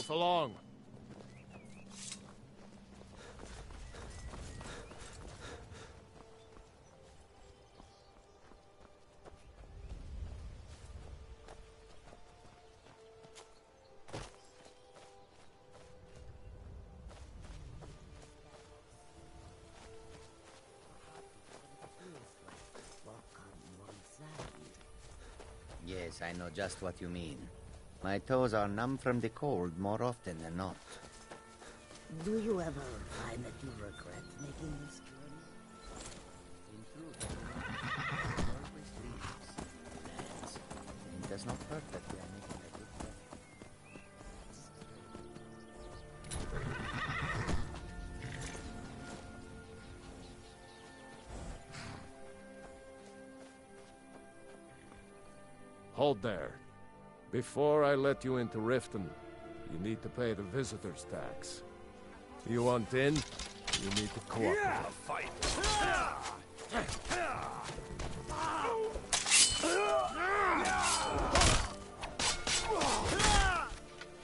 us along. Yes, I know just what you mean. My toes are numb from the cold more often than not. Do you ever find that you regret making this journey? In truth, it always leaves lands. It does not hurt that we are making a good journey. Hold there. Before I let you into Riften, you need to pay the visitor's tax. You want in? You need to cooperate. Yeah, fight.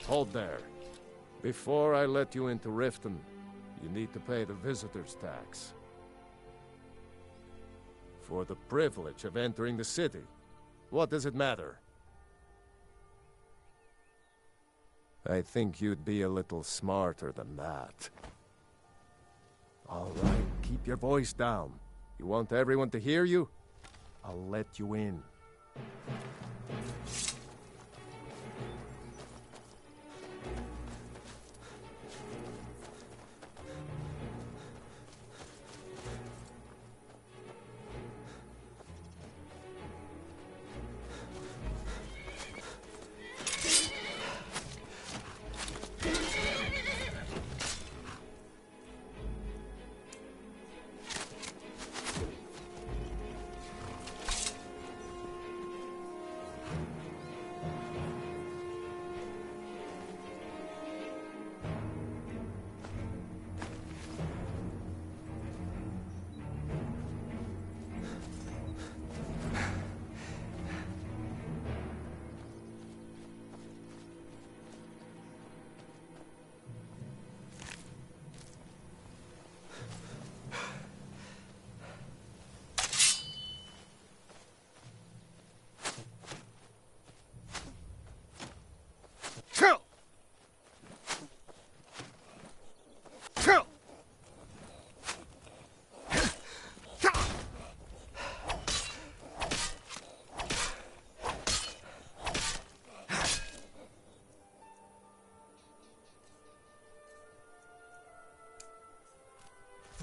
Hold there. Before I let you into Riften, you need to pay the visitor's tax. For the privilege of entering the city. What does it matter? I think you'd be a little smarter than that. All right, keep your voice down. You want everyone to hear you? I'll let you in.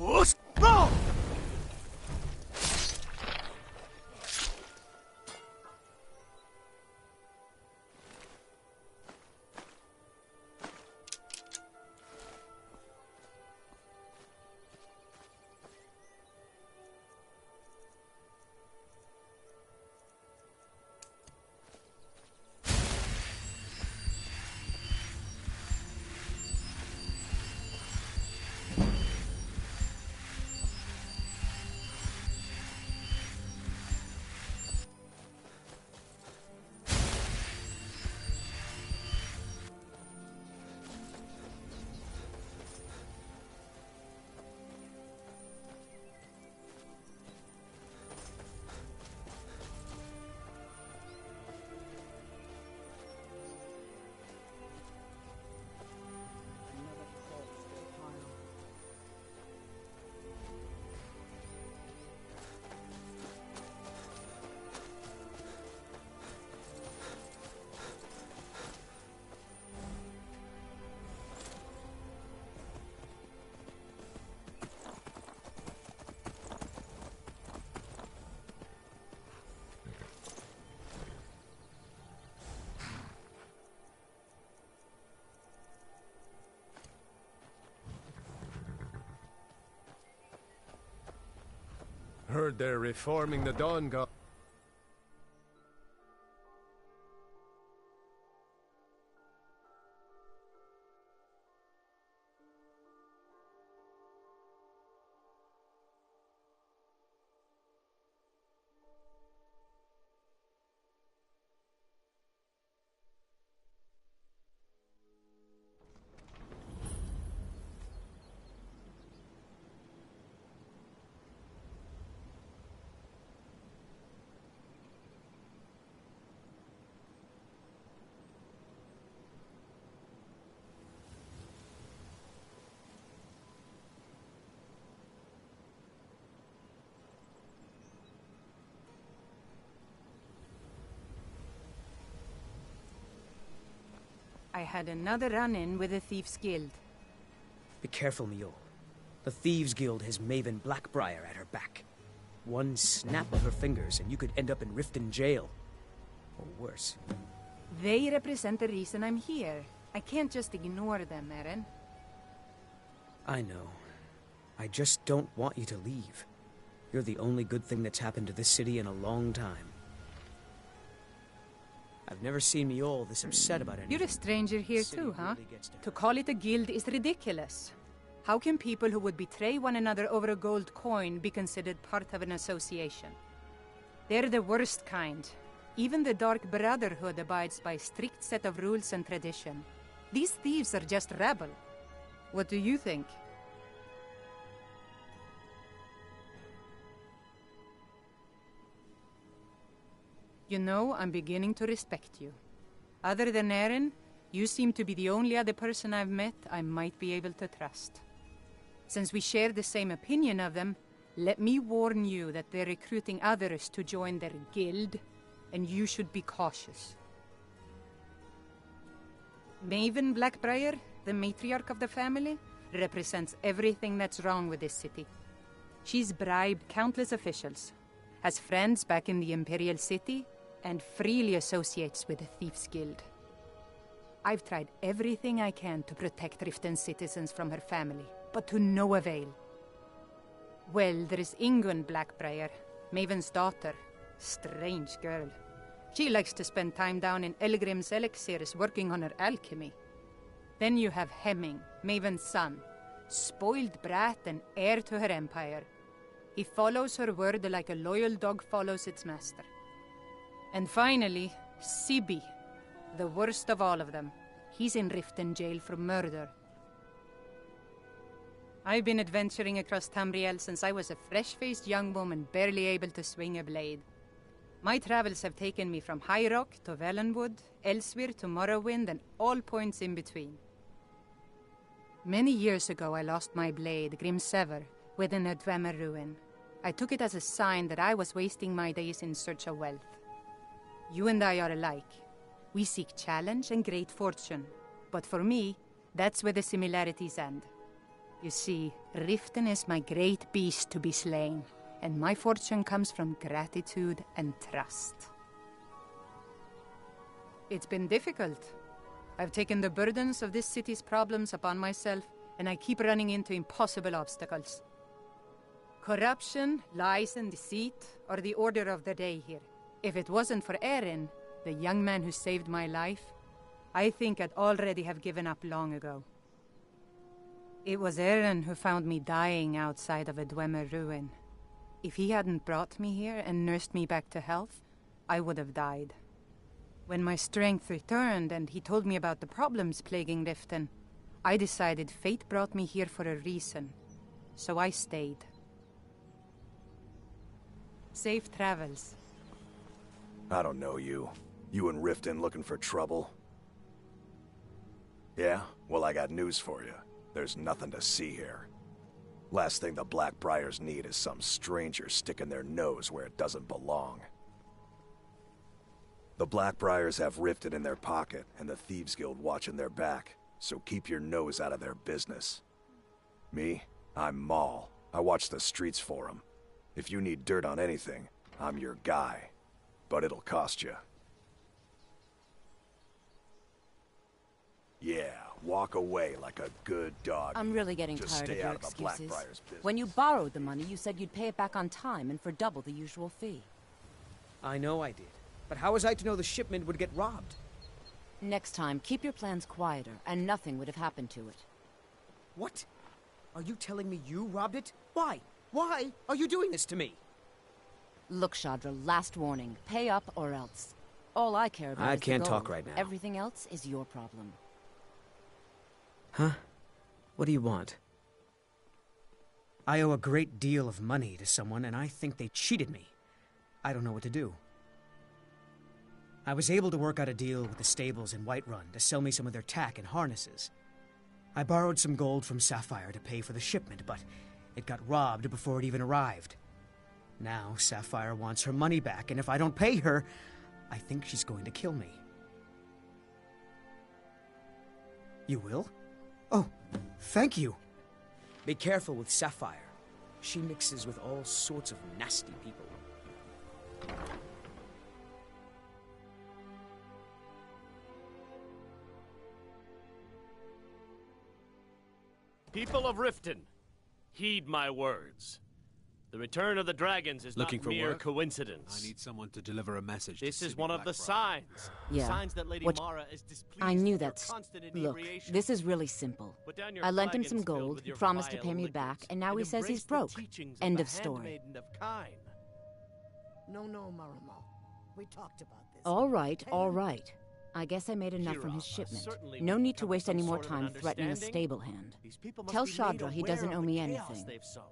First, go! Heard they're reforming the Dawn Guard. I had another run-in with the Thieves' Guild. Be careful, Mule. The Thieves' Guild has Maven Blackbriar at her back. One snap of her fingers and you could end up in Riften jail. Or worse. They represent the reason I'm here. I can't just ignore them, Eren. I know. I just don't want you to leave. You're the only good thing that's happened to this city in a long time. I've never seen Mule this upset about anything. You're a stranger here too, huh? Really gets to To call it a guild is ridiculous. How can people who would betray one another over a gold coin be considered part of an association? They're the worst kind. Even the Dark Brotherhood abides by a strict set of rules and tradition. These thieves are just rabble. What do you think? You know, I'm beginning to respect you. Other than Eren, you seem to be the only other person I've met I might be able to trust. Since we share the same opinion of them, let me warn you that they're recruiting others to join their guild, and you should be cautious. Maven Blackbriar, the matriarch of the family, represents everything that's wrong with this city. She's bribed countless officials, has friends back in the Imperial City, and freely associates with the Thieves' Guild. I've tried everything I can to protect Riften's citizens from her family, but to no avail. Well, there is Ingun Blackbriar, Maven's daughter. Strange girl. She likes to spend time down in Elgrim's elixirs working on her alchemy. Then you have Hemming, Maven's son, spoiled brat and heir to her empire. He follows her word like a loyal dog follows its master. And finally, Sibi, the worst of all of them. He's in Riften jail for murder. I've been adventuring across Tamriel since I was a fresh-faced young woman barely able to swing a blade. My travels have taken me from High Rock to Valenwood, Elsewhere to Morrowind, and all points in between. Many years ago I lost my blade, Grimsever, within a Dwemer ruin. I took it as a sign that I was wasting my days in search of wealth. You and I are alike. We seek challenge and great fortune. But for me, that's where the similarities end. You see, Riften is my great beast to be slain, and my fortune comes from gratitude and trust. It's been difficult. I've taken the burdens of this city's problems upon myself, and I keep running into impossible obstacles. Corruption, lies, and deceit are the order of the day here. If it wasn't for Eren, the young man who saved my life, I think I'd already have given up long ago. It was Eren who found me dying outside of a Dwemer ruin. If he hadn't brought me here and nursed me back to health, I would have died. When my strength returned and he told me about the problems plaguing Riften, I decided fate brought me here for a reason, so I stayed. Safe travels. I don't know you. You and Riften looking for trouble? Yeah? Well, I got news for you. There's nothing to see here. Last thing the Blackbriars need is some stranger sticking their nose where it doesn't belong. The Blackbriars have Riften in their pocket, and the Thieves Guild watching their back, so keep your nose out of their business. Me? I'm Maul. I watch the streets for 'em. If you need dirt on anything, I'm your guy. But it'll cost you. Yeah, walk away like a good dog. I'm really getting Just tired of stay your out of the excuses. Blackbriar's business. When you borrowed the money, you said you'd pay it back on time and for double the usual fee. I know I did. But how was I to know the shipment would get robbed? Next time, keep your plans quieter, and nothing would have happened to it. What? Are you telling me you robbed it? Why? Why are you doing this to me? Look, Shadra, last warning. Pay up or else. All I care about I is the can't gold. talk right now. Everything else is your problem. Huh? What do you want? I owe a great deal of money to someone, and I think they cheated me. I don't know what to do. I was able to work out a deal with the stables in Whiterun to sell me some of their tack and harnesses. I borrowed some gold from Sapphire to pay for the shipment, but it got robbed before it even arrived. Now Sapphire wants her money back, and if I don't pay her, I think she's going to kill me. You will? Oh, thank you. Be careful with Sapphire. She mixes with all sorts of nasty people. People of Riften, heed my words. The return of the dragons is Looking not for mere work? coincidence. I need someone to deliver a message. This to is City one of the Blackfriar. signs. Yeah. Signs that Lady What- Mara is displeased I knew with your that. constant Look, inebriation. this is really simple. Put down your I lent him flagons some filled gold, with he your promised to vile pay me liquids, back, and now he says he's embrace the broke. teachings End the of story. handmaiden of Kyne. No, Maramo. We talked about this. All right. I guess I made enough from his Kirov, shipment. certainly No we've need to come to waste some any more sort of an time threatening a understanding. stable hand. These people must Tell be made Chandra he aware doesn't of owe the me chaos anything. they've sown.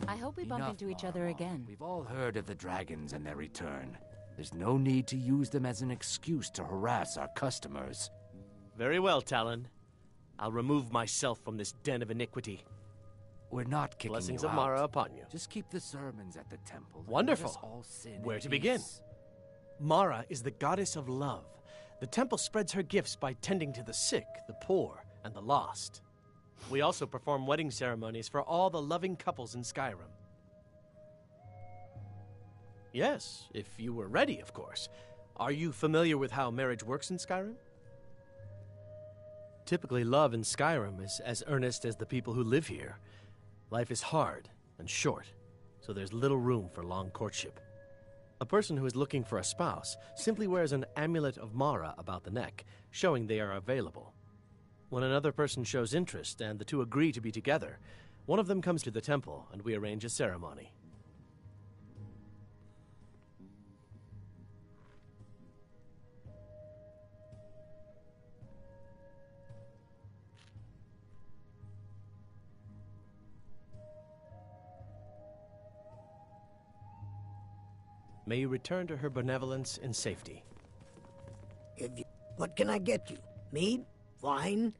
I hope we bump Enough, into each other Marmo. again. We've all heard of the dragons and their return. There's no need to use them as an excuse to harass our customers. Very well, Talon. I'll remove myself from this den of iniquity. We're not kicking Blessings you of Mara out. upon you. Just keep the sermons at the temple. and let Wonderful. us all sin Where in to begin? peace. Mara is the goddess of love. The temple spreads her gifts by tending to the sick, the poor, and the lost. We also perform wedding ceremonies for all the loving couples in Skyrim. Yes, if you were ready, of course. Are you familiar with how marriage works in Skyrim? Typically, love in Skyrim is as earnest as the people who live here. Life is hard and short, so there's little room for long courtship. A person who is looking for a spouse simply wears an amulet of Mara about the neck, showing they are available. When another person shows interest and the two agree to be together, one of them comes to the temple and we arrange a ceremony. May you return to her benevolence in safety. What can I get you? Mead? Wine?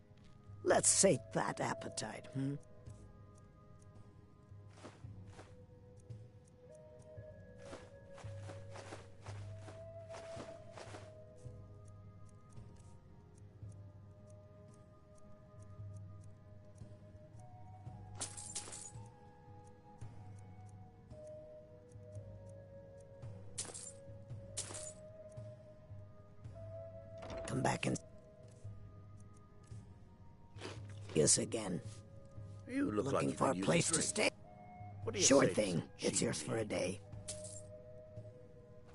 Let's sate that appetite, Come back and... Yes, again. You look Looking like for a you could place use to stay? What do you Sure say to thing. some It's cheap yours for a meat? day.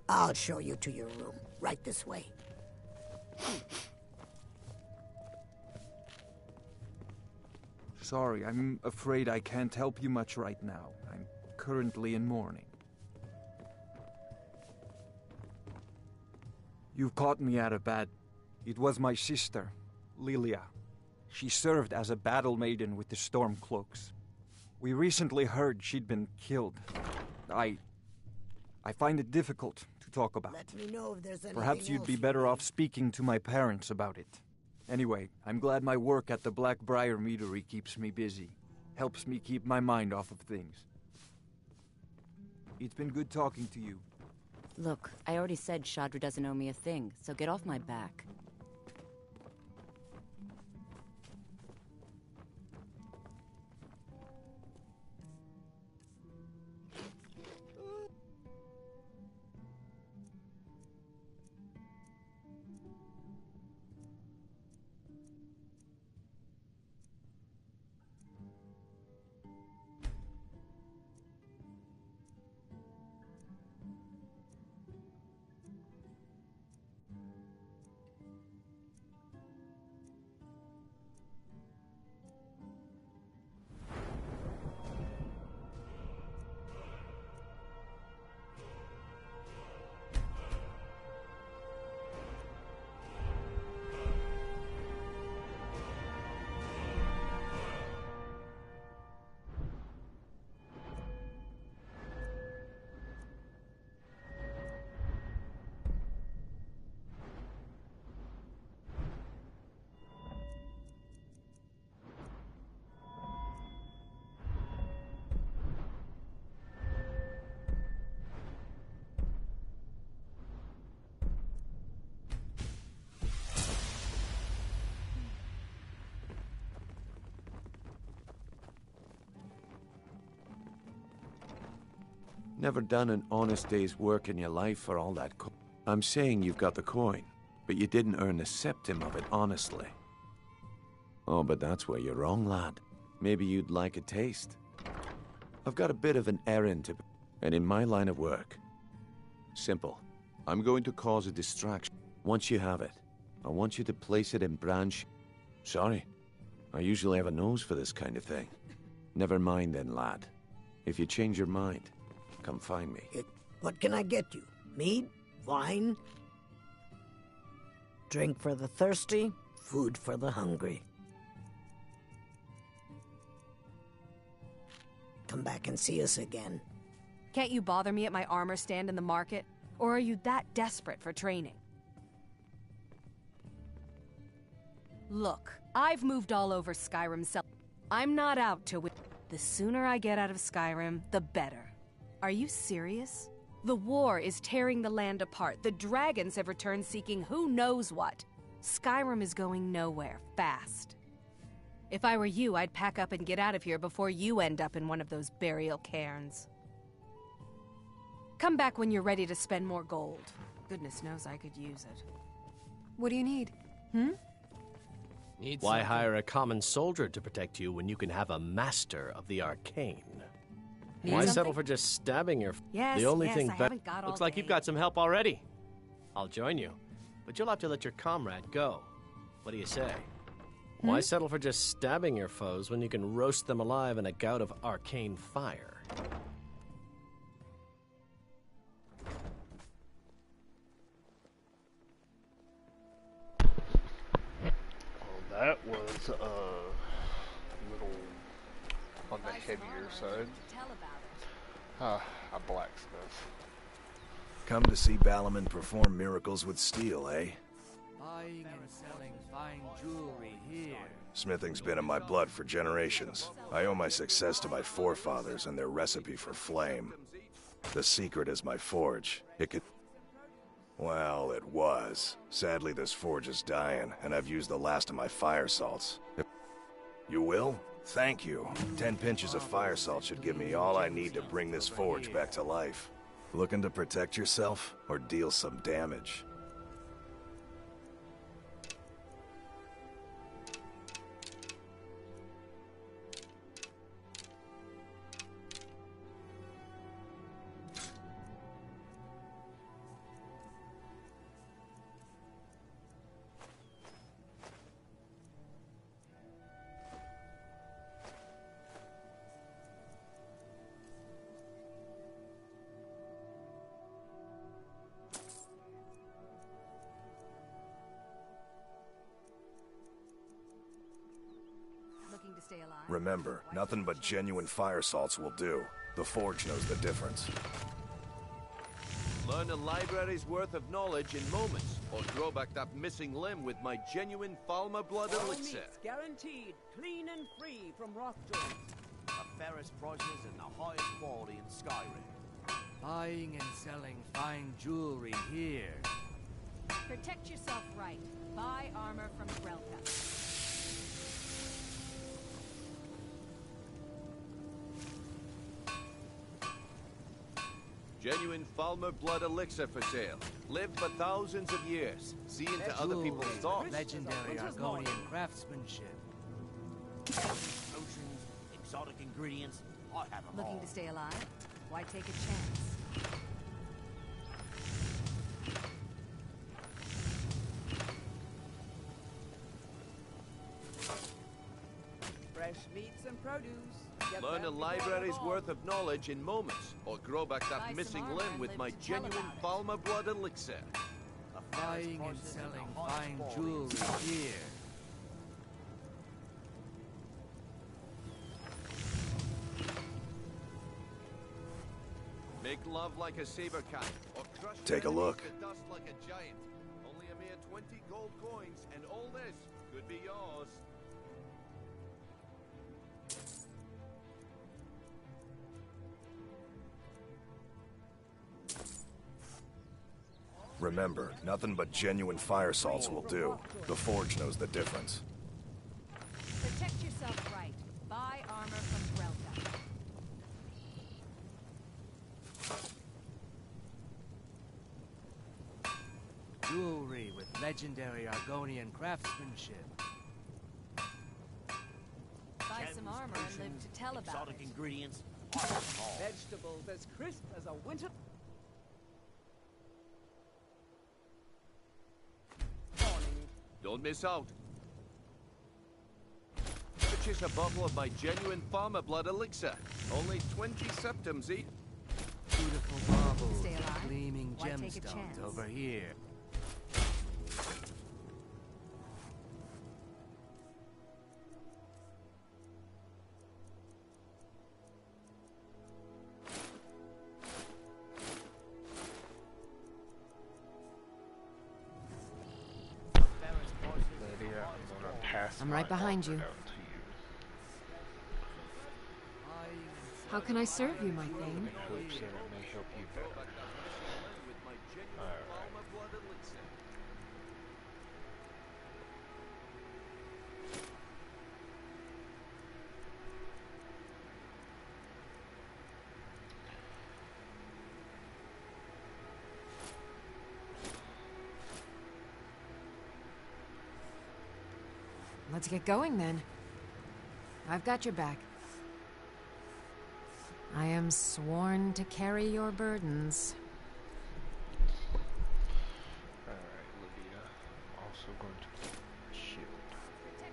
I'll show you to your room. Right this way. Sorry, I'm afraid I can't help you much right now. I'm currently in mourning. You've caught me at a bad... It was my sister, Lilia. She served as a battle maiden with the Stormcloaks. We recently heard she'd been killed. I find it difficult to talk about. Let me know if there's anything Perhaps you'd else be you better need. off speaking to my parents about it. Anyway, I'm glad my work at the Blackbriar Meadery keeps me busy. Helps me keep my mind off of things. It's been good talking to you. Look, I already said Chandra doesn't owe me a thing, so get off my back. Never done an honest day's work in your life for all that I'm saying you've got the coin, but you didn't earn a septim of it honestly. Oh, but that's where you're wrong, lad. Maybe you'd like a taste. I've got a bit of an errand to... And in my line of work, simple. I'm going to cause a distraction. Once you have it, I want you to place it in branch... Sorry, I usually have a nose for this kind of thing. Never mind then, lad. If you change your mind, come find me. What can I get you? Mead? Wine? Drink for the thirsty, food for the hungry. Come back and see us again. Can't you bother me at my armor stand in the market? Or are you that desperate for training? Look, I've moved all over Skyrim, so I'm not out to win. The sooner I get out of Skyrim, the better. Are you serious? The war is tearing the land apart. The dragons have returned seeking who knows what. Skyrim is going nowhere, fast. If I were you, I'd pack up and get out of here before you end up in one of those burial cairns. Come back when you're ready to spend more gold. Goodness knows I could use it. What do you need? Why hire a common soldier to protect you when you can have a master of the arcane? Why settle for just stabbing your... Yes, the only yes, thing I haven't got all Looks like day. you've got some help already. I'll join you, but you'll have to let your comrade go. What do you say? Why settle for just stabbing your foes when you can roast them alive in a gout of arcane fire? That was a little on the heavier side. A blacksmith. Come to see Balaman perform miracles with steel, eh? Buying and selling fine jewelry here. Smithing's been in my blood for generations. I owe my success to my forefathers and their recipe for flame. The secret is my forge. It could... Well, it was. Sadly, this forge is dying, and I've used the last of my fire salts. You will? Thank you. 10 pinches of fire salt should give me all I need to bring this forge back to life. Looking to protect yourself, or deal some damage? Looking to stay alive? Remember, nothing but genuine fire salts will do. The forge knows the difference. Learn a library's worth of knowledge in moments, or grow back that missing limb with my genuine Falmer blood elixir. Guaranteed, clean and free from rock joints. The fairest prices and the highest quality in Skyrim. Buying and selling fine jewelry here. Protect yourself right. Buy armor from Grelka. Genuine Falmer blood elixir for sale. Lived for thousands of years. See into other people's thoughts. Legendary Argonian craftsmanship. Potions, exotic ingredients, I have them Looking all. to stay alive? Why take a chance? Fresh meats and produce. Get Learn a them before library's the worth of knowledge in moments, or grow back that Buy some missing armor limb and with live my to tell genuine about Falmer blood elixir. The fairest Buying and prices and selling the highest fine quality jewelry in Skyrim. here. Make love like a saber cat, or crush Take a enemies look. to dust like a giant. Only a mere 20 gold coins, and all this could be yours. Remember, nothing but genuine fire salts will do. The forge knows the difference. Protect yourself right. Buy armor from Grelka. legendary Argonian craftsmanship. Buy some armor and live to tell about it. Ingredients. Vegetables as crisp as a winter. Don't miss out. Purchase a bottle of my genuine farmer blood elixir. Only 20 septims each. Beautiful marbles, Stay alive. gleaming Why take a gemstones chance? over here. Lydia, I'm gonna pass I'm right my behind offer you. down to you. How can I serve you, my thing? In hopes that it may help you better. Alright. Let's get going then. I've got your back. I am sworn to carry your burdens. Alright, Lydia. I'm also going to keep a shield.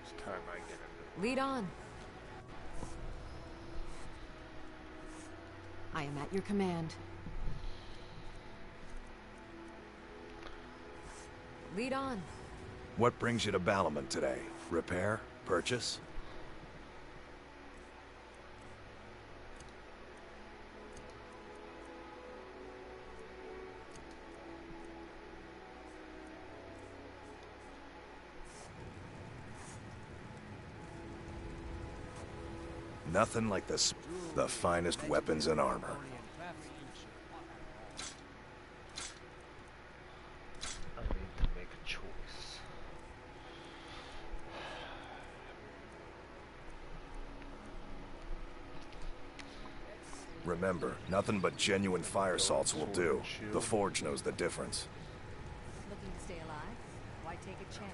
It's time I get a new Lead on. I am at your command. Lead on. What brings you to Balamon today? Repair? Purchase? Nothing like the finest weapons and armor. I need to make a choice. Remember, nothing but genuine fire salts will do. The Forge knows the difference. Looking to stay alive? Why take a chance?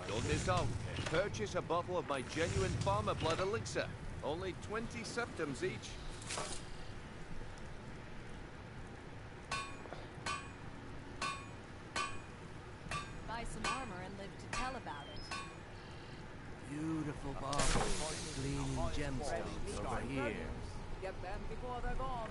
Don't miss out. Purchase a bottle of my genuine farmer blood elixir. Only 20 septims each. Buy some armor and live to tell about it. Beautiful marbles, gleaming gemstones over here. Get them before they're gone.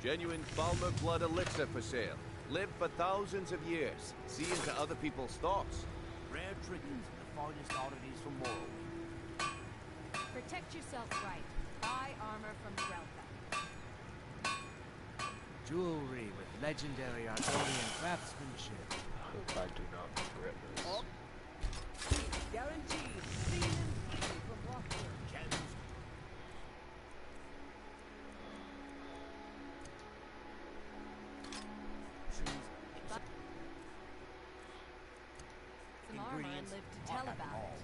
Genuine Falmer blood elixir for sale. Live for thousands of years. See into other people's thoughts. Rare trinkets and the finest oddities from Morrowind. Protect yourself right. Buy armor from Relka. Jewelry with legendary Argonian craftsmanship. I hope I do not regret this. Guaranteed. Clean and free from rockwood. Some armor and live to tell about it.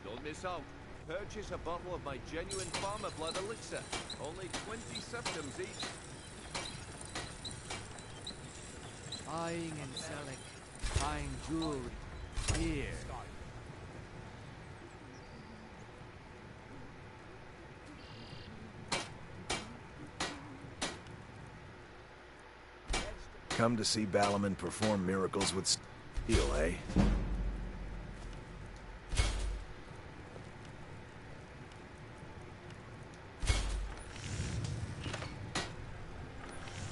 Don't miss out. Purchase a bottle of my genuine farmer blood elixir. Only 20 septims each. Buying and selling fine jewelry here. Come to see Balamon perform miracles with steel, eh?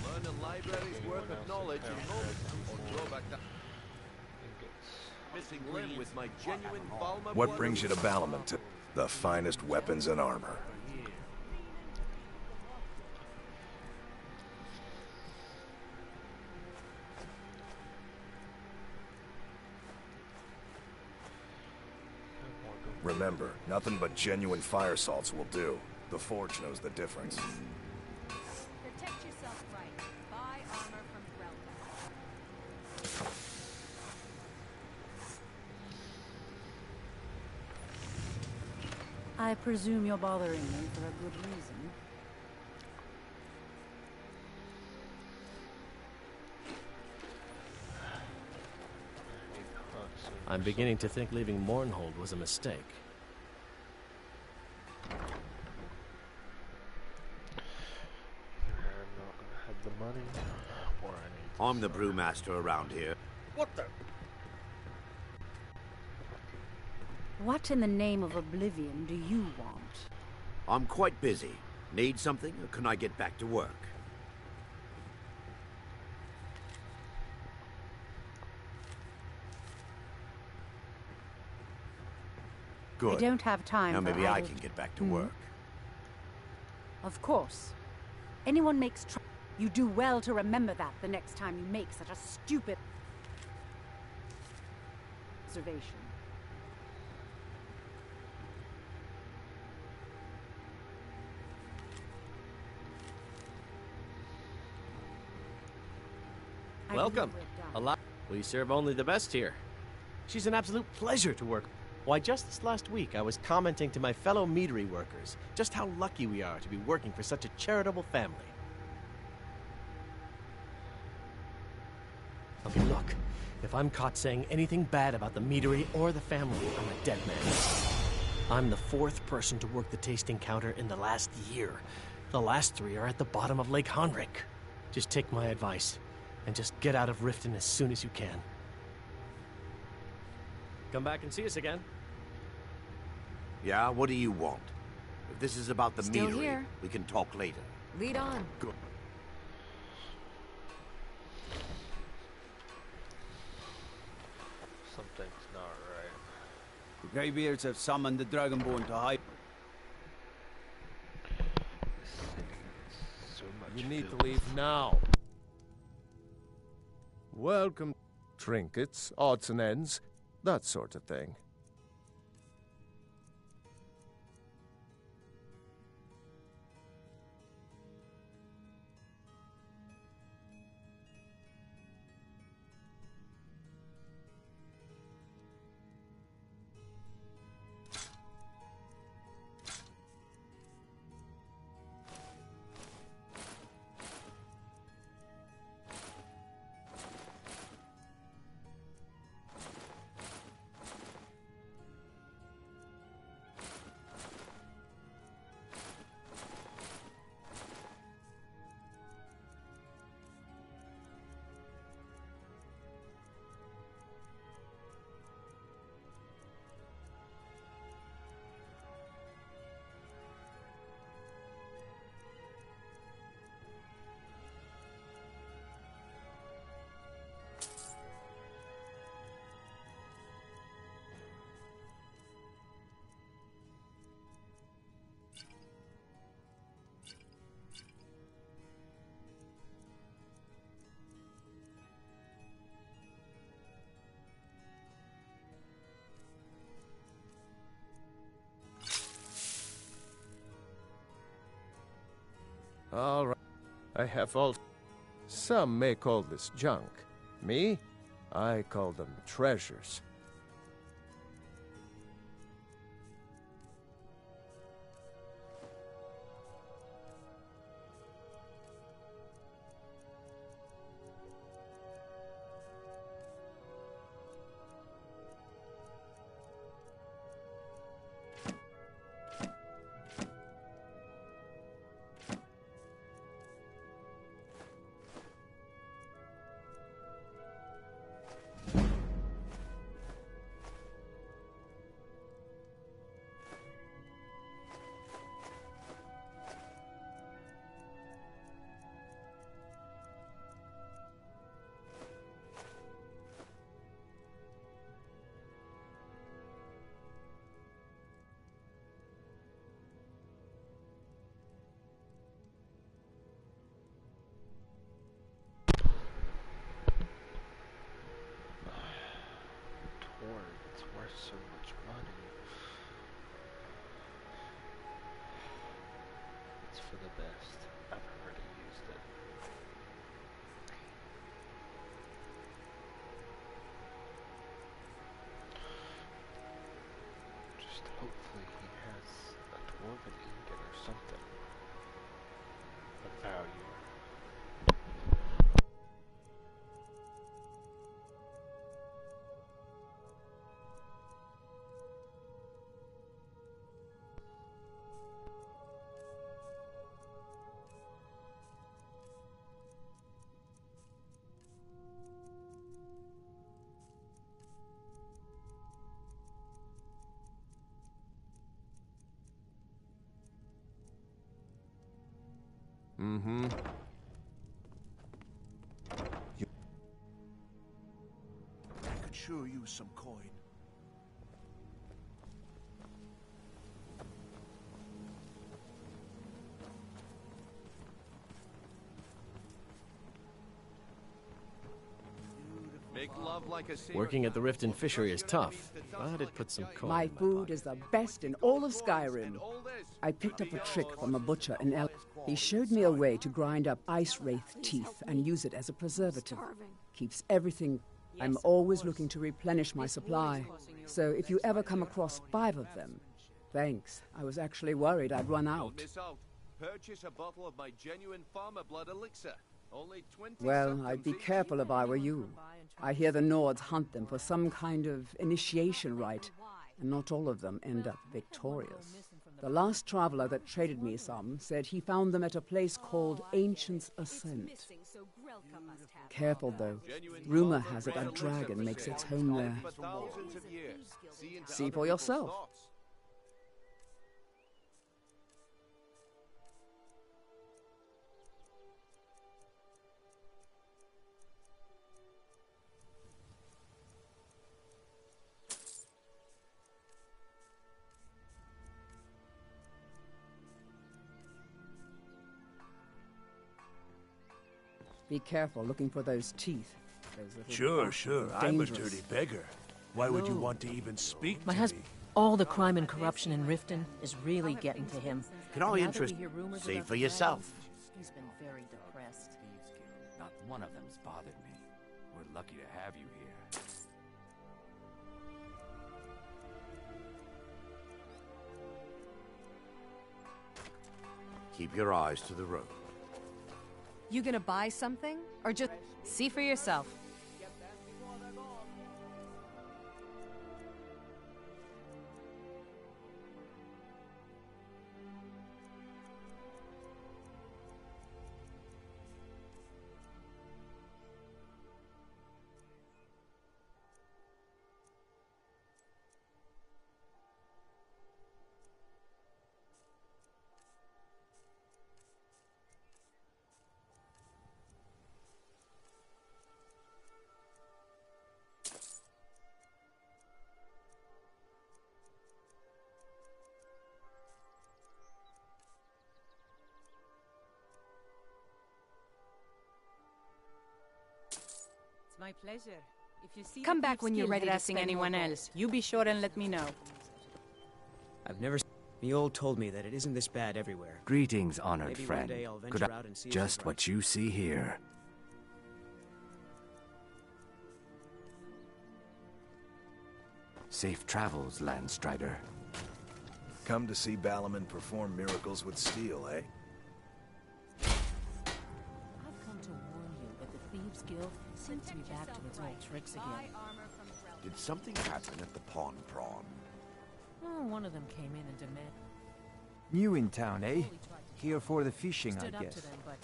Learn a library's worth of knowledge in moments, or throw back that missing limb with my genuine Falmer What blood brings you to elixir. Balamon? The finest weapons and armor. Remember, nothing but genuine fire salts will do. The Forge knows the difference. Protect yourself right. Buy armor from Relka. I presume you're bothering me for a good reason. I'm beginning to think leaving Mournhold was a mistake. I'm not gonna have the money, or I need to I'm the brewmaster around here. What the? What in the name of oblivion do you want? I'm quite busy. Need something, or can I get back to work? I don't have time Now for maybe I idle- can get back to work. Of course. Anyone makes You do well to remember that the next time you make such a stupid observation. Welcome. We serve only the best here. She's an absolute pleasure to work. Why, just this last week I was commenting to my fellow meadery workers just how lucky we are to be working for such a charitable family. Okay, look. If I'm caught saying anything bad about the meadery or the family, I'm a dead man. I'm the 4th person to work the tasting counter in the last year. The last 3 are at the bottom of Lake Henrik. Just take my advice and just get out of Riften as soon as you can. Come back and see us again. Yeah, what do you want? If this is about the Still meadery, here. we can talk later. Lead on. Good. Something's not right. The Greybeards have summoned the Dragonborn to hide. This city is so much You need filth. to leave now. Welcome. Trinkets, odds and ends, that sort of thing. All right. I have all... Some may call this junk. Me? I call them treasures. It's worth so much money. It's for the best. I've already used it. Just hopefully he has something of value. Mm-hmm. I could sure use some coin. Make love like a sailor. Working at the Riften fishery is tough, but it puts some coin My in food is the best in all of Skyrim. I picked up a trick from a butcher in El. He showed me a way to grind up ice wraith teeth and use it as a preservative. Keeps everything. I'm always looking to replenish my supply. So if you ever come across 5 of them, thanks. I was actually worried I'd run Don't out. miss out. Purchase a bottle of my genuine farmer blood elixir. Only 20 Well, I'd be careful if I were you. I hear the Nords hunt them for some kind of initiation rite, and not all of them end up victorious. The last traveler that traded me some said he found them at a place called Ancient's Ascent. Careful, though. Rumor has it a dragon makes its home there. See for yourself. Be careful looking for those teeth. Those little Sure, bastards sure. are I'm a dangerous. dirty beggar. Why would you want to even speak My to husband, me? all the crime and corruption in Riften is really getting to him. Can I Now that we interest- hear rumors see about for the yourself. dragons, he's been very depressed. Not one of them's bothered me. We're lucky to have you here. Keep your eyes to the road. You gonna buy something? Or just see for yourself? It's my pleasure. If you see Come the back when you're skill ready to harassing spend more anyone gold. else, you be sure and let me know. I've never. Miol told me that it isn't this bad everywhere. Greetings, honored Maybe one friend. day I'll Could venture I- out and see if just it's what you see here. Safe travels, Landstrider. Come to see Balaman perform miracles with steel, eh? I've come to warn you that the Thieves Guild seems to be back to its old tricks again. Did something happen at the Pawn Prawn? Oh, one of them came in and demanded. New in town, eh? Here for the fishing, I Stood up guess. to them, but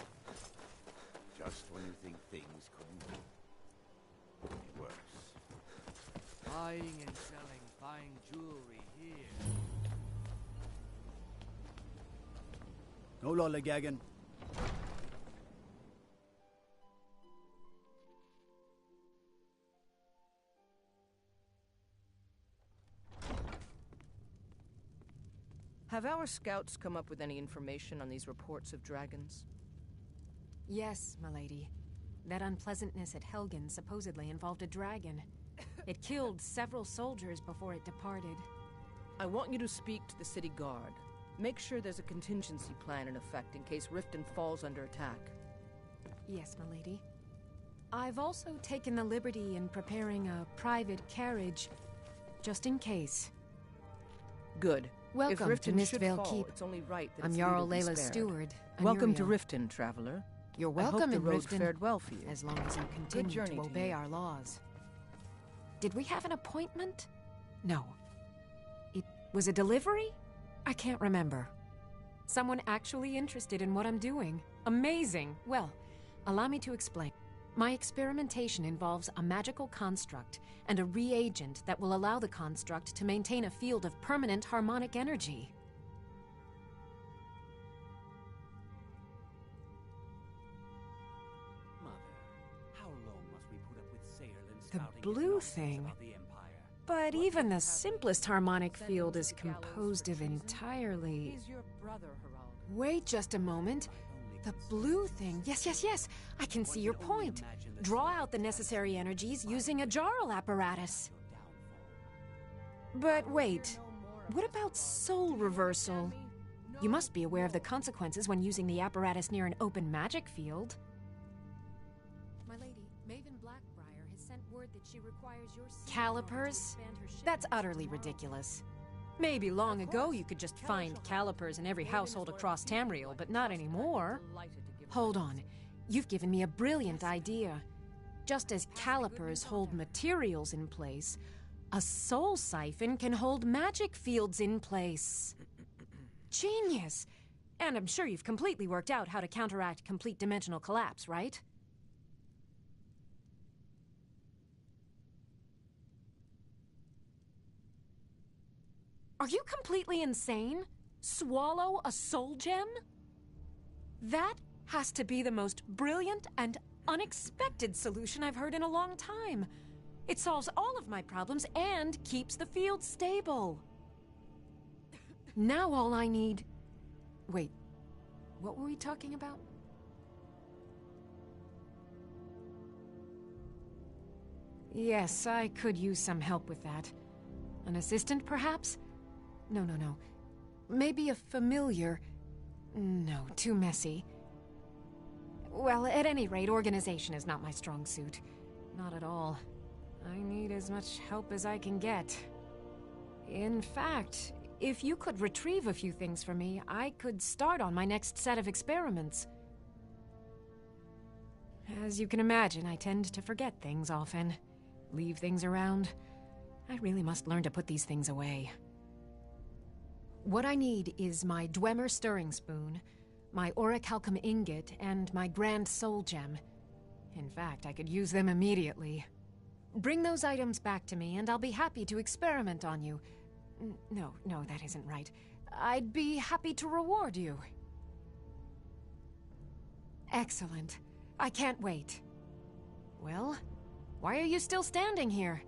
Just when you think things couldn't be worse. Buying and selling fine jewelry here. No lollygagging. Have our scouts come up with any information on these reports of dragons? Yes, milady. That unpleasantness at Helgen supposedly involved a dragon. It killed several soldiers before it departed. I want you to speak to the city guard. Make sure there's a contingency plan in effect in case Riften falls under attack. Yes, milady. I've also taken the liberty in preparing a private carriage, just in case. Good. Welcome if to Riften should Mistvale fall, Keep. it's only right that I'm its Jarl leader be Layla's spared. steward. Welcome to Anuriel. Riften, traveler. You're I hope welcome the in road Riften, fared well for you. as long as you Good continue journey to to obey you. our laws. Did we have an appointment? No. It was a delivery? I can't remember. Someone actually interested in what I'm doing. Amazing. Well, allow me to explain. My experimentation involves a magical construct and a reagent that will allow the construct to maintain a field of permanent harmonic energy. How long must we put up with Saerlin The spouting blue his nonsense thing. about the Empire? But even the simplest harmonic field is composed of entirely... He's your brother, Harald. Wait just a moment. The blue thing. Yes. I can see your point. Draw out the necessary energies using a Jarl apparatus. But wait, what about soul reversal? You must be aware of the consequences when using the apparatus near an open magic field. My lady, Maven Blackbriar has sent word that she requires your calipers? That's utterly ridiculous. Maybe long ago you could just find calipers in every household across Tamriel, but not anymore. Hold on. You've given me a brilliant idea. Just as calipers hold materials in place, a soul siphon can hold magic fields in place. Genius! And I'm sure you've completely worked out how to counteract complete dimensional collapse, right? Are you completely insane? Swallow a soul gem? That has to be the most brilliant and unexpected solution I've heard in a long time. It solves all of my problems and keeps the field stable. Now all I need... Wait, what were we talking about? Yes, I could use some help with that. An assistant, perhaps? No. Maybe a familiar. No, too messy. Well, at any rate, organization is not my strong suit. Not at all. I need as much help as I can get. In fact, if you could retrieve a few things for me, I could start on my next set of experiments. As you can imagine, I tend to forget things often. Leave things around. I really must learn to put these things away. What I need is my Dwemer stirring spoon, my orichalcum ingot, and my grand soul gem. In fact, I could use them immediately. Bring those items back to me, and I'll be happy to experiment on you. No, that isn't right. I'd be happy to reward you. Excellent. I can't wait. Well, why are you still standing here?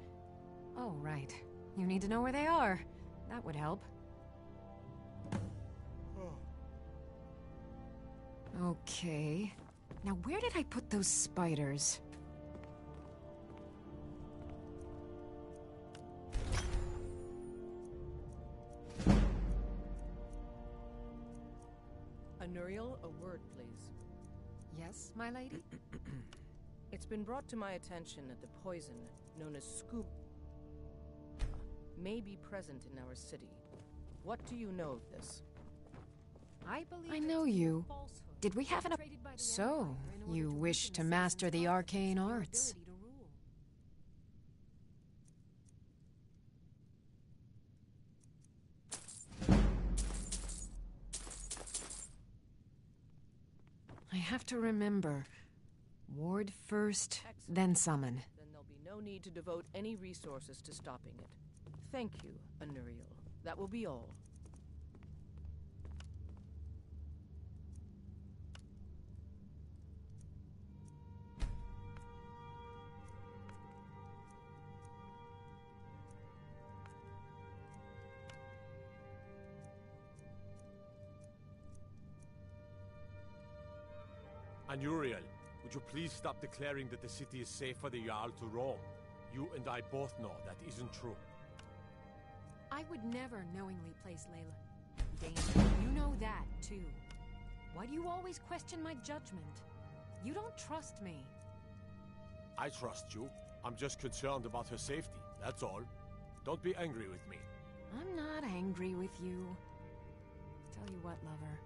Oh, right. You need to know where they are. That would help. Okay. Now, where did I put those spiders? Anuriel, a word, please. Yes, my lady? It's been brought to my attention that the poison, known as Scoob, may be present in our city. What do you know of this? I know you. Did we have an... So, you wish to master the arcane arts. I have to remember. Ward first, then summon. Then there'll be no need to devote any resources to stopping it. Thank you, Anuriel. That will be all. Anuriel, would you please stop declaring that the city is safe for the Jarl to roam? You and I both know that isn't true. I would never knowingly place Layla in danger. You know that, too. Why do you always question my judgment? You don't trust me. I trust you. I'm just concerned about her safety, that's all. Don't be angry with me. I'm not angry with you. Tell you what, lover.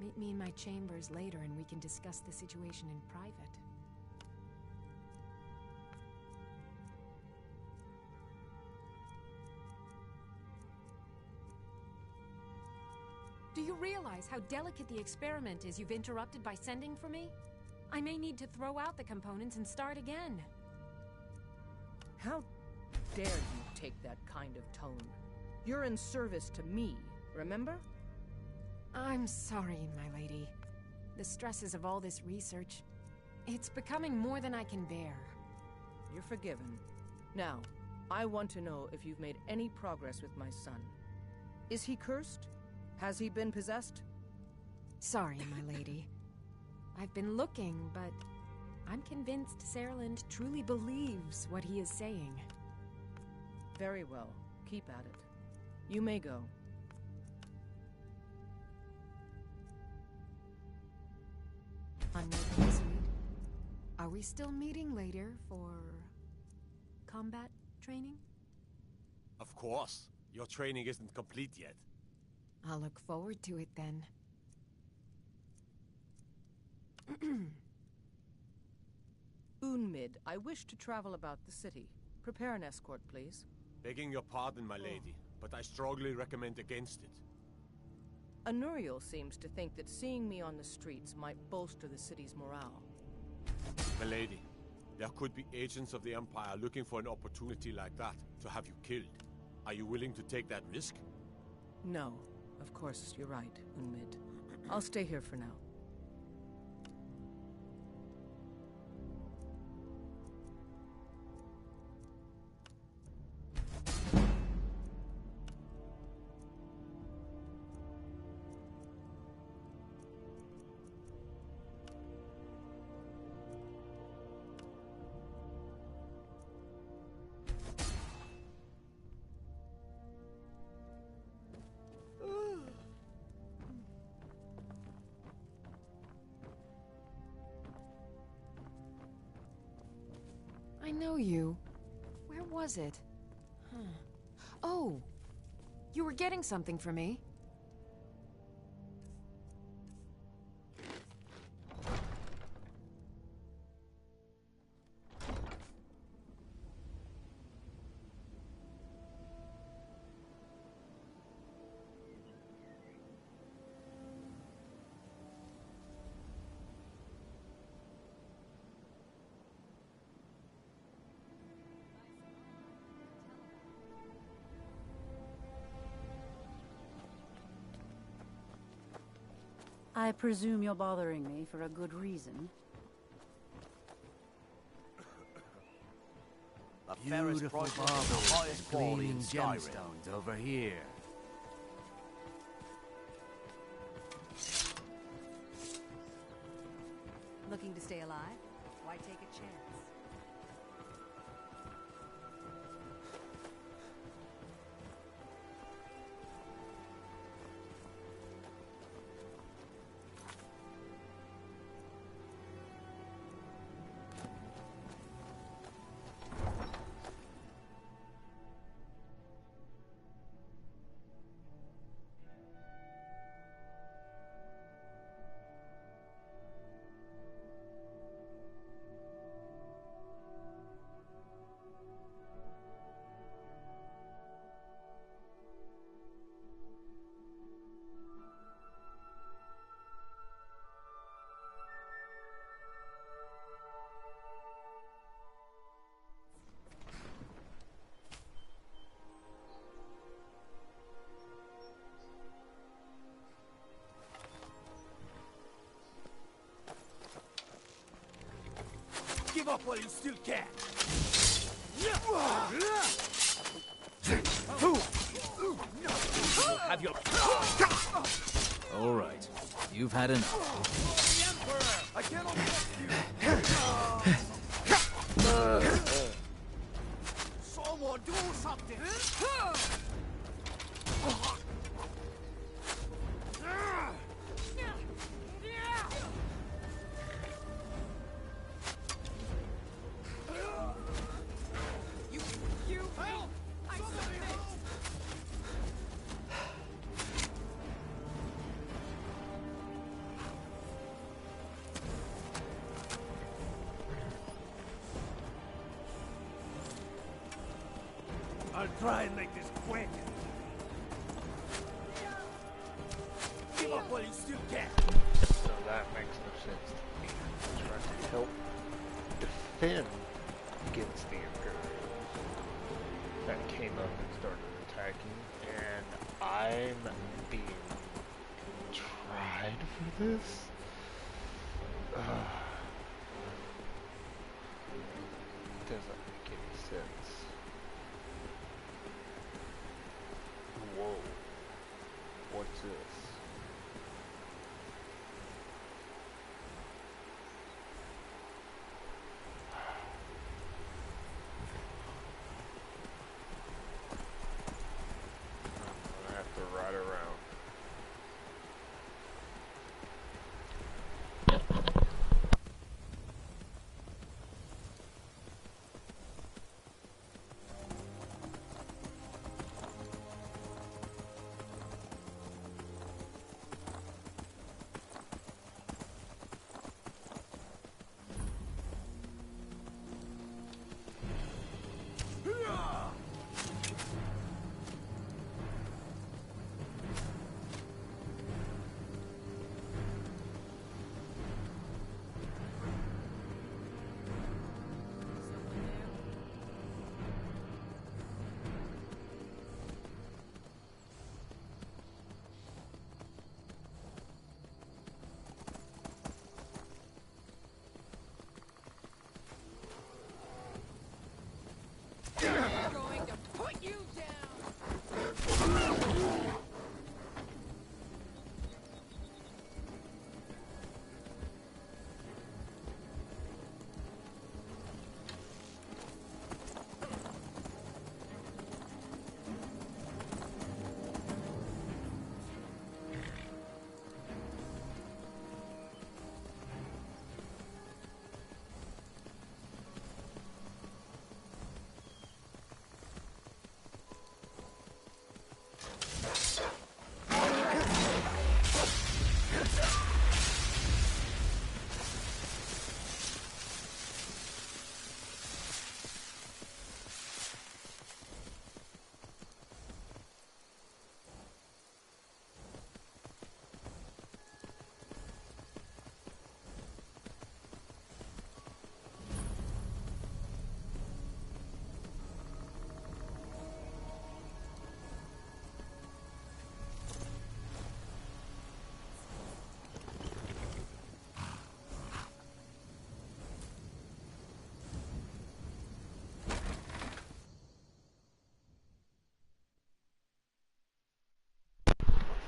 Meet me in my chambers later and we can discuss the situation in private. Do you realize how delicate the experiment is you've interrupted by sending for me? I may need to throw out the components and start again. How dare you take that kind of tone? You're in service to me, remember? I'm sorry, my lady. The stresses of all this research, it's becoming more than I can bear. You're forgiven. Now, I want to know if you've made any progress with my son. Is he cursed? Has he been possessed? Sorry, my lady. I've been looking, but I'm convinced Serland truly believes what he is saying. Very well. Keep at it. You may go. Unnerving, sweet. Are we still meeting later for combat training? Of course. Your training isn't complete yet. I'll look forward to it then. Unmid, I wish to travel about the city. Prepare an escort, please. Begging your pardon, my lady, but I strongly recommend against it. Anuriel seems to think that seeing me on the streets might bolster the city's morale. My lady, there could be agents of the Empire looking for an opportunity like that to have you killed. Are you willing to take that risk? No. Of course, you're right, Unmid. I'll stay here for now. I know you. Where was it? Huh. Oh! You were getting something for me. I presume you're bothering me for a good reason. The fairest price, the highest quality in gemstones over here. Looking to stay alive? Why take a chance? Give up while you still can. Have your... All right. You've had enough. The Emperor! I cannot you! Someone do something! try and make this quick. Give up while you still can. So that makes no sense to me. I'm trying to help defend against the Imperials that came up and started attacking, and I'm being tried for this? Doesn't make any sense. Whoa. What's this? I'm gonna have to ride around. Going to put you down!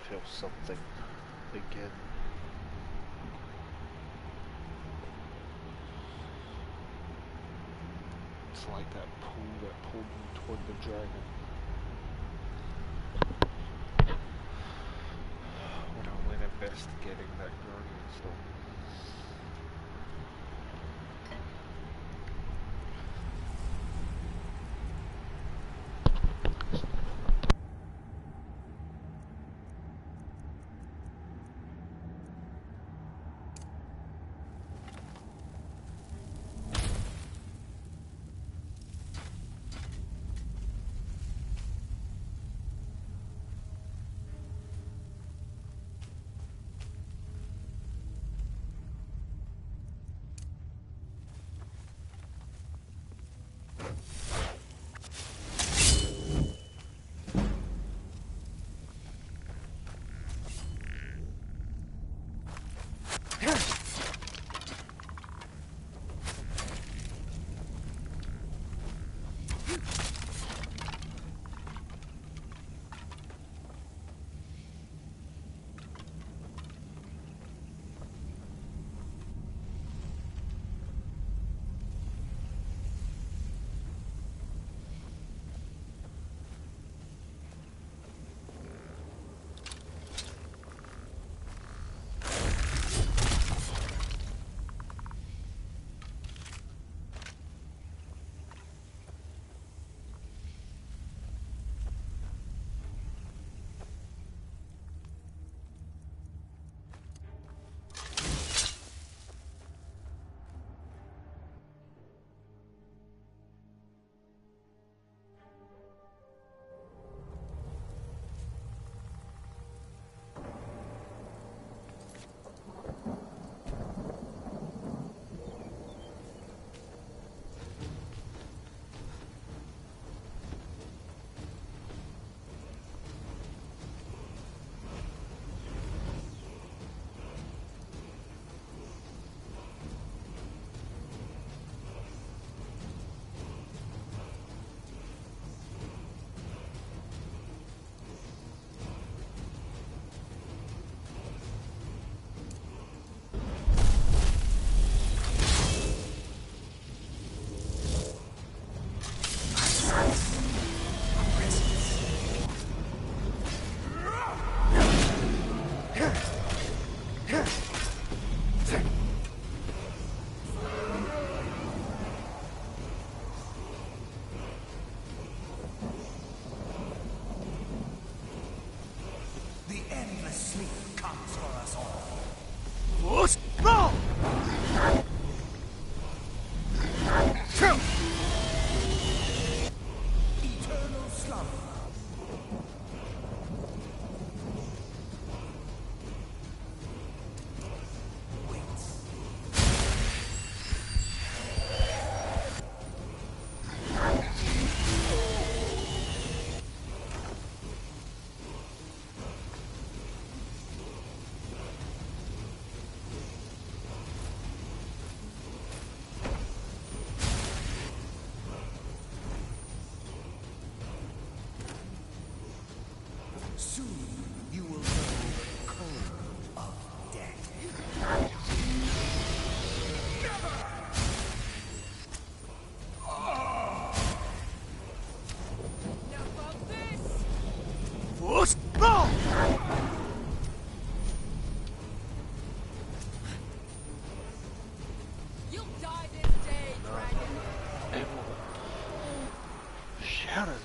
Feel something again. It's like that pull that pulled me toward the dragon. When I went investigating that guardian stone.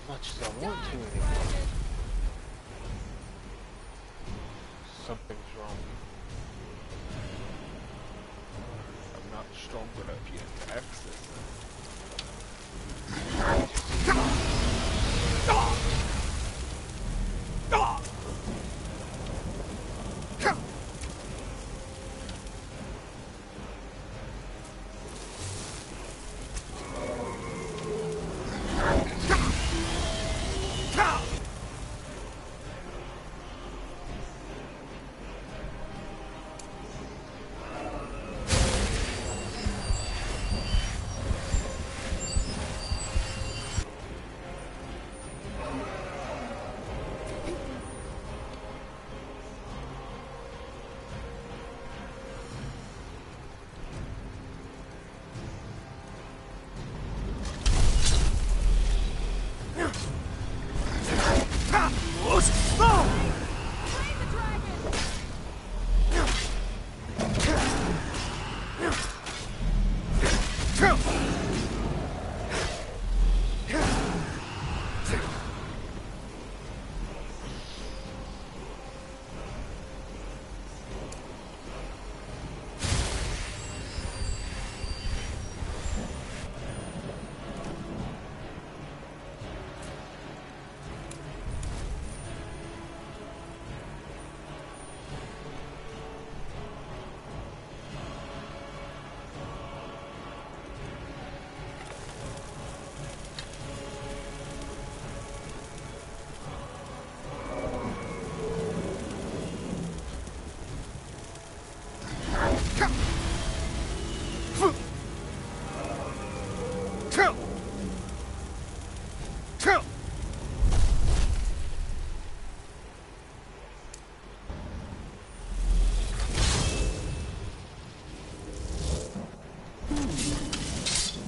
much as I want to anymore. Something's wrong. I'm not strong enough yet to access it.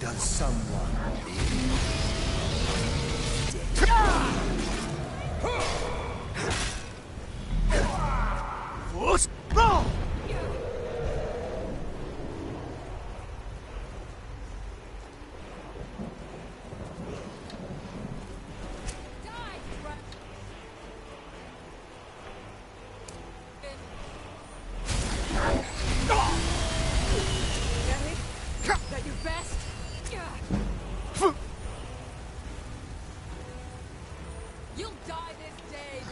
Does someone That your best? You'll die this day,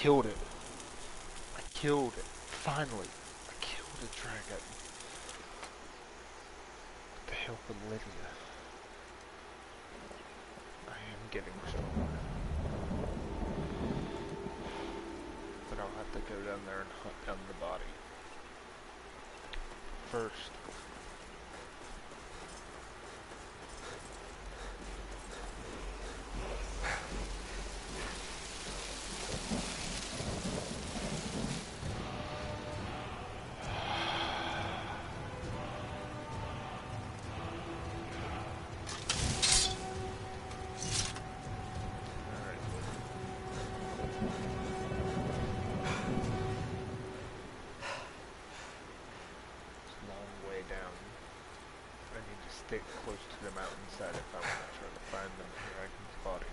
killed it. I killed it. Finally. I killed a dragon. With the help of Lydia. I am getting stronger. But I'll have to go down there and hunt down the body. First. Stick close to the mountainside if I want to try to find the dragon's body.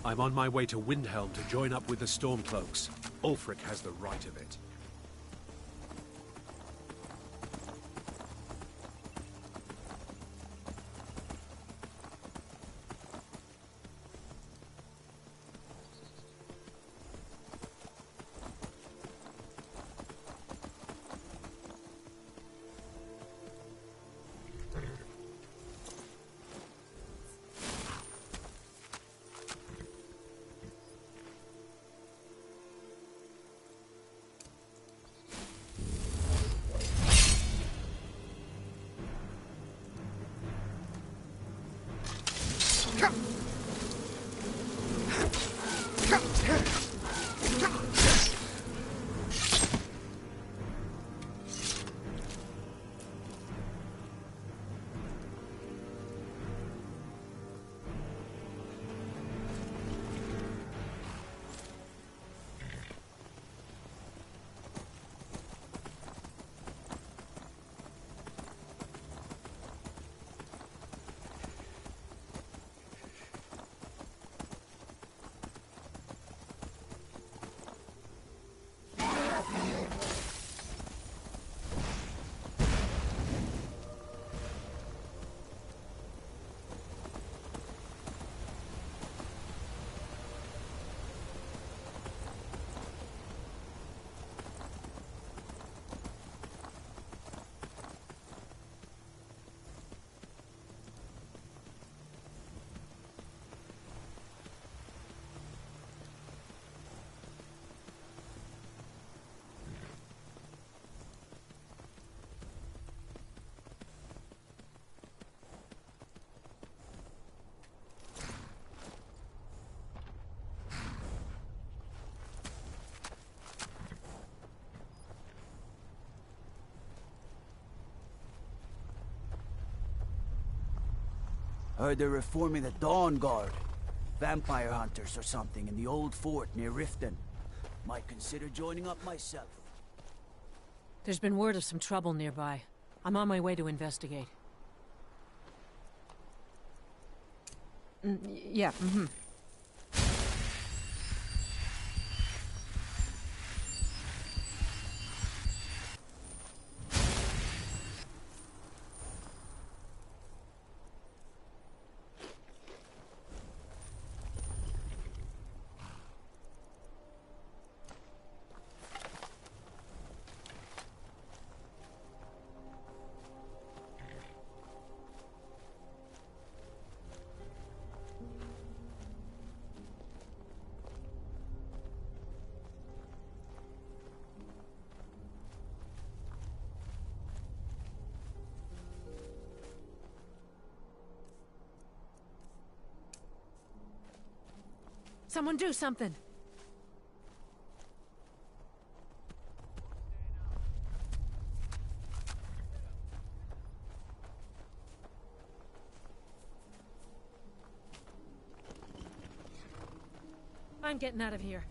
I'm on my way to Windhelm to join up with the Stormcloaks. Ulfric has the right of it. Heard they're reforming the Dawn Guard. Vampire hunters or something in the old fort near Riften. Might consider joining up myself. There's been word of some trouble nearby. I'm on my way to investigate. Yeah, Someone do something! I'm getting out of here.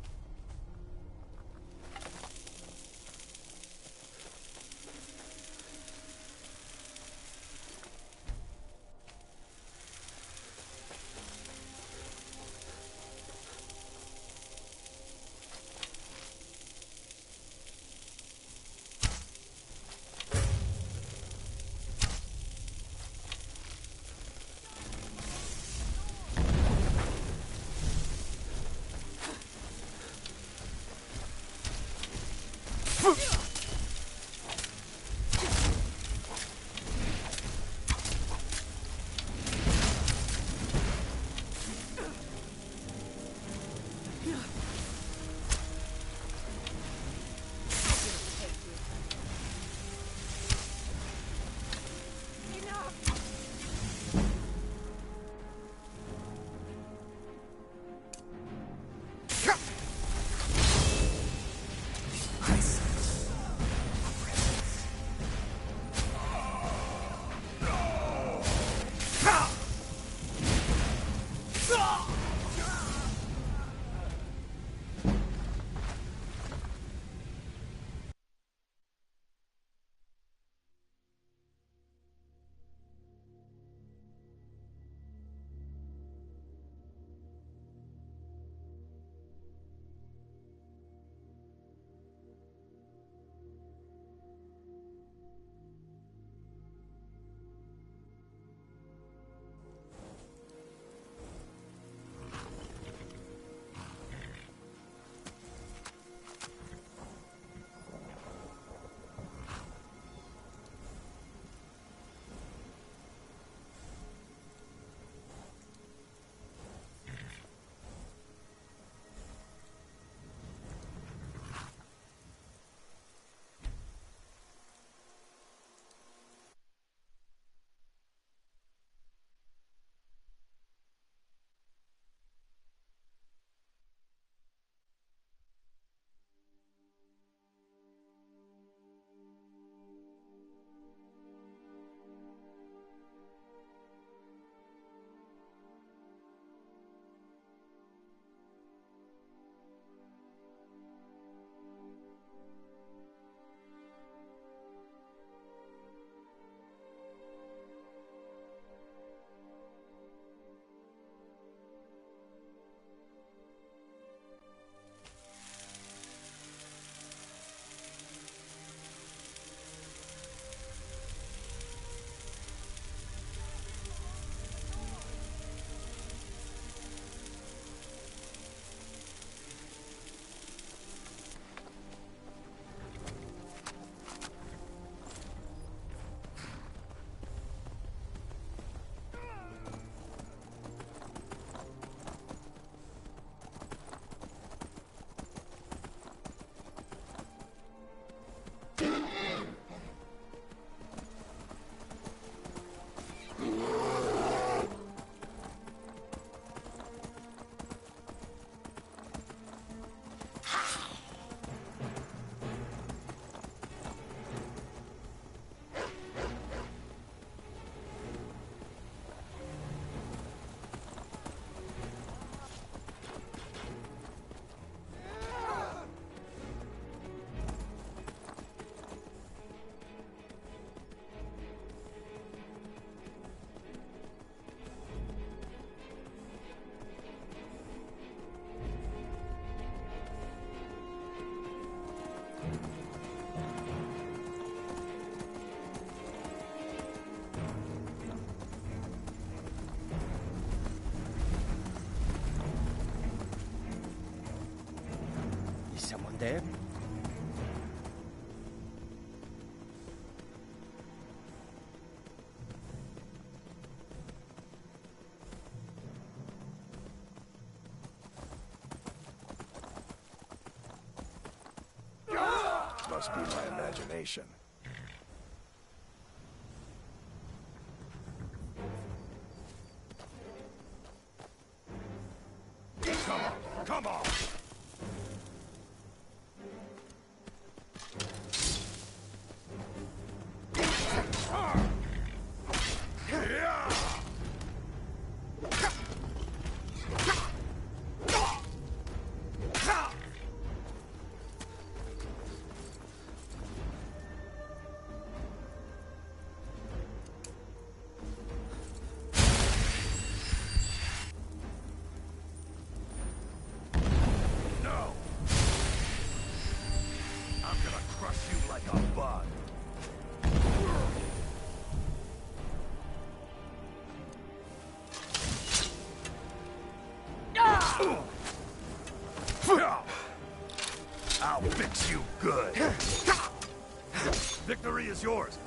There? Must be my imagination. Come on, come on! I'll fix you good. Victory is yours.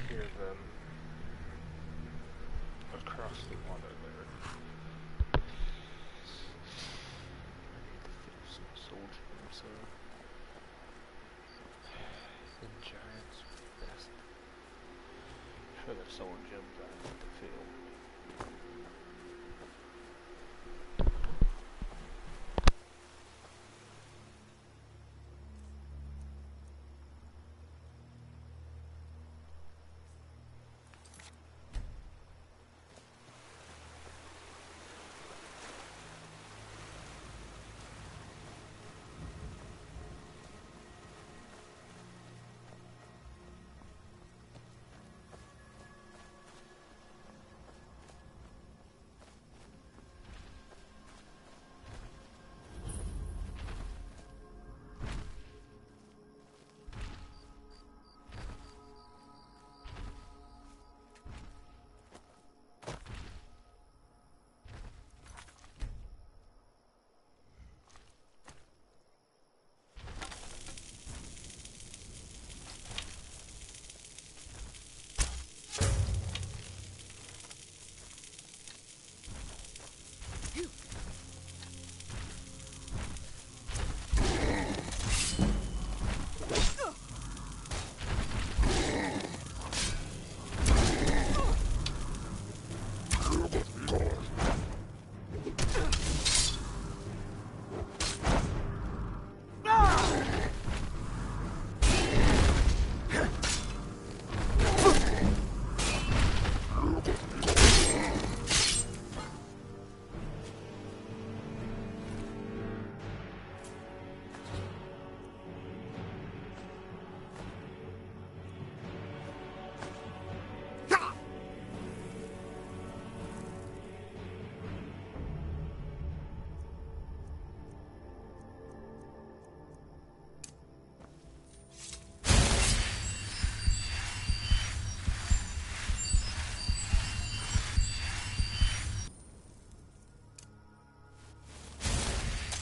Hear them across the water there. I need to fill some soul gems up. The giant's best. I'm sure there's soul gems I need to fill.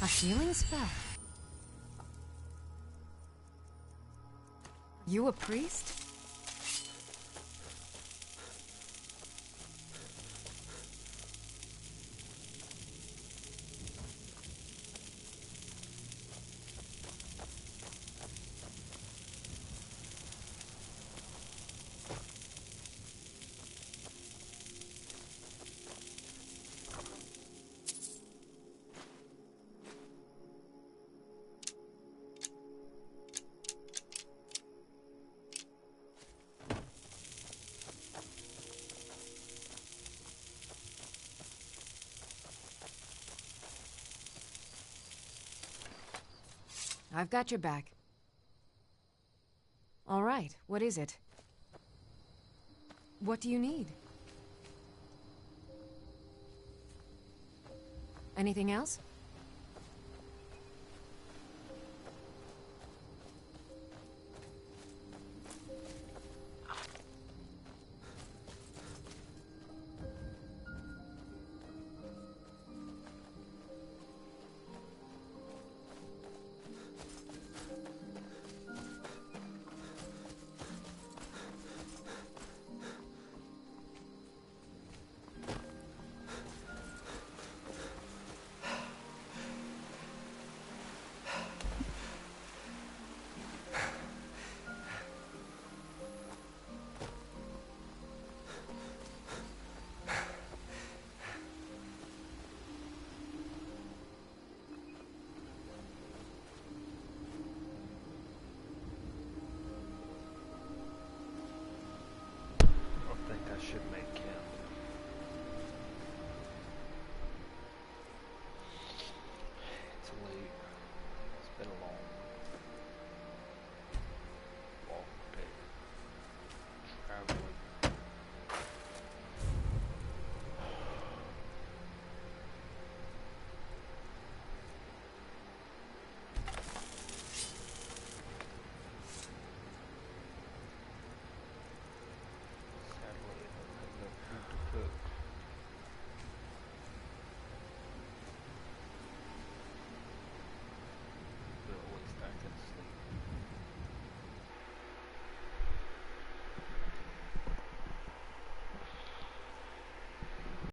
A healing spell? You a priest? I've got your back. All right, what is it? What do you need? Anything else?